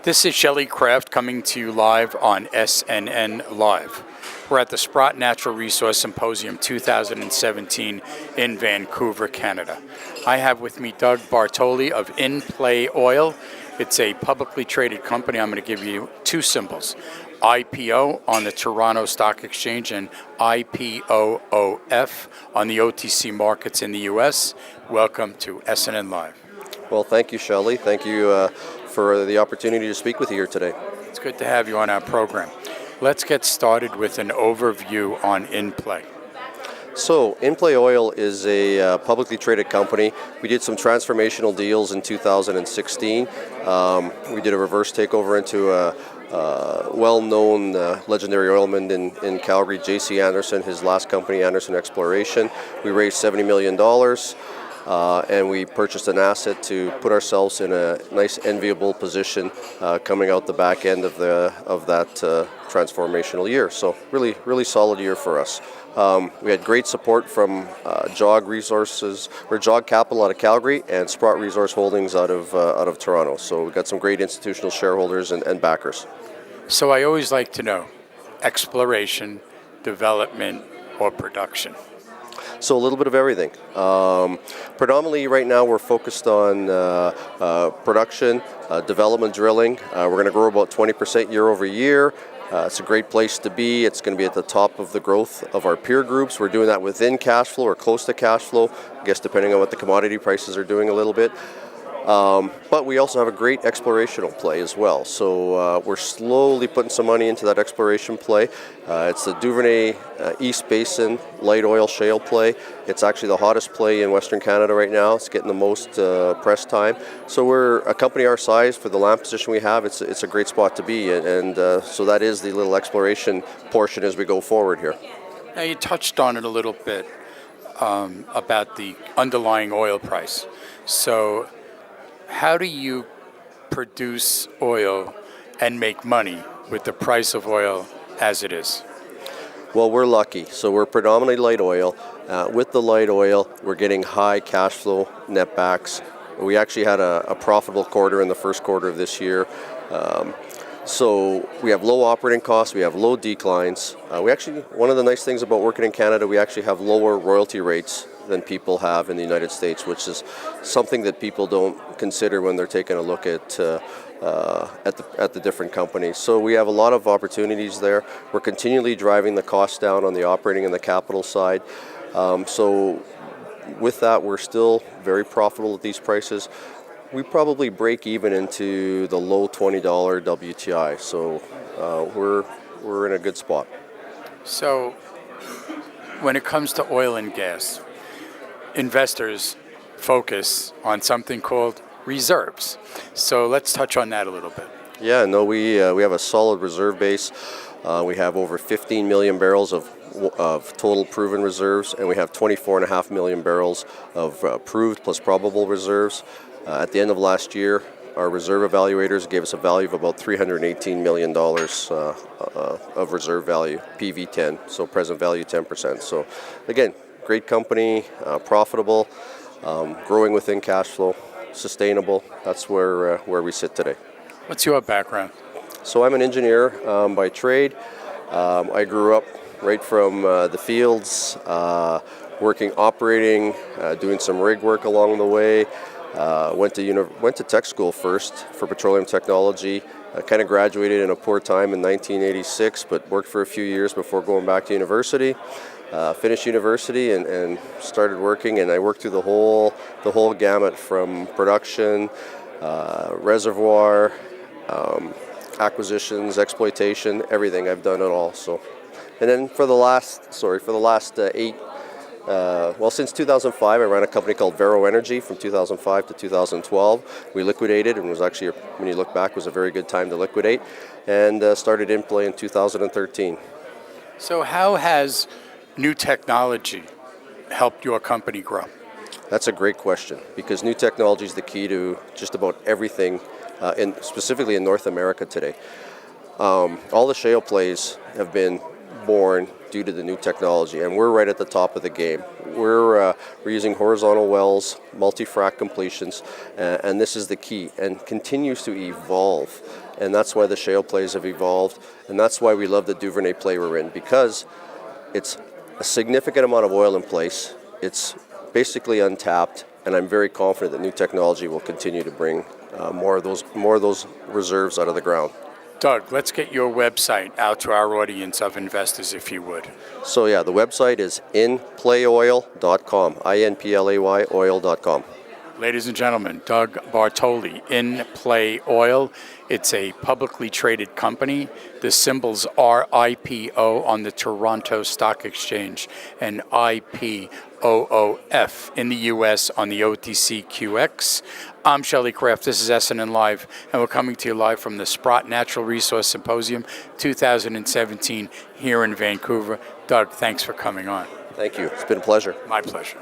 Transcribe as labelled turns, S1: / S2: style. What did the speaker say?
S1: This is Shelley Craft coming to you live on SNNLive. We're at the Sprott Natural Resource Symposium 2017 in Vancouver, Canada. I have with me Doug Bartole of InPlay Oil. It's a publicly traded company. I'm going to give you two symbols: IPO on the Toronto Stock Exchange and IPOOF on the OTC markets in the U.S. Welcome to SNNLive.
S2: Well, thank you, Shelley. Thank you for the opportunity to speak with you here today.
S1: It's good to have you on our program. Let's get started with an overview on InPlay.
S2: So, InPlay Oil is a publicly traded company. We did some transformational deals in 2016. We did a reverse takeover into a well-known legendary oilman in Calgary, J.C. Anderson, his last company, Anderson Exploration. We raised $70 million. And we purchased an asset to put ourselves in a nice, enviable position coming out the back end of that transformational year. So really solid year for us. We had great support from Jog Resources or Jog Capital out of Calgary and Sprott Resource Holdings out of Toronto. So we got some great institutional shareholders and backers.
S1: So I always like to know exploration, development, or production.
S2: So a little bit of everything. Predominantly right now we're focused on production, development drilling. We're going to grow about 20% year over year. It's a great place to be. It's going to be at the top of the growth of our peer groups. We're doing that within cash flow or close to cash flow, I guess depending on what the commodity prices are doing a little bit. But we also have a great explorational play as well. So we're slowly putting some money into that exploration play. It's the Duvernay East Basin light oil shale play. It's actually the hottest play in Western Canada right now. It's getting the most press time. So we're a company our size for the land position we have. It's a great spot to be, and so that is the little exploration portion as we go forward here.
S1: Now you touched on it a little bit about the underlying oil price. So how do you produce oil and make money with the price of oil as it is?
S2: Well, we're lucky. So we're predominantly light oil. With the light oil, we're getting high cash flow netbacks. We actually had a profitable quarter in the first quarter of this year. So we have low operating costs, we have low declines. One of the nice things about working in Canada, we actually have lower royalty rates than people have in the United States, which is something that people don't consider when they're taking a look at the different companies. So we have a lot of opportunities there. We're continually driving the costs down on the operating and the capital side. So with that, we're still very profitable at these prices. We probably break even into the low $20 WTI. So we're in a good spot.
S1: So when it comes to oil and gas, investors focus on something called reserves. So let's touch on that a little bit.
S2: Yeah, no, we have a solid reserve base. We have over 15 million barrels of total proven reserves, and we have 24.5 million barrels of proved plus probable reserves. At the end of last year, our reserve evaluators gave us a value of about $318 million of reserve value, PV10, so present value 10%. So again, great company, profitable, growing within cash flow, sustainable. That's where we sit today.
S1: What's your background?
S2: So I'm an engineer by trade. I grew up right from the fields, operating, doing some rig work along the way. Went to tech school first for petroleum technology. I kind of graduated in a poor time in 1986, but worked for a few years before going back to university. Finished university and started working, and I worked through the whole gamut from production, reservoir, acquisitions, exploitation, everything. I've done it all. So, and then for the last since 2005, I ran a company called Vero Energy from 2005 to 2012. We liquidated, and was actually, when you look back, was a very good time to liquidate, and started InPlay in 2013.
S1: So how has new technology helped your company grow?
S2: That's a great question, because new technology is the key to just about everything, specifically in North America today. All the shale plays have been born due to the new technology, and we're right at the top of the game. We're using horizontal wells, multi-frac completions, and this is the key, and continues to evolve. And that's why the shale plays have evolved, and that's why we love the Duvernay play we're in, because it's a significant amount of oil in place. It's basically untapped, and I'm very confident that new technology will continue to bring more of those reserves out of the ground.
S1: Doug, let's get your website out to our audience of investors, if you would.
S2: So yeah, the website is InPlayOil.com, INPLAY oil.com.
S1: Ladies and gentlemen, Doug Bartole, InPlay Oil. It's a publicly traded company. The symbols are IPO on the Toronto Stock Exchange and IPOOF in the U.S. on the OTCQX. I'm Shelley Kraft. This is SNNLive, and we're coming to you live from the Sprott Natural Resource Symposium 2017 here in Vancouver. Doug, thanks for coming on.
S2: Thank you. It's been a pleasure.
S1: My pleasure.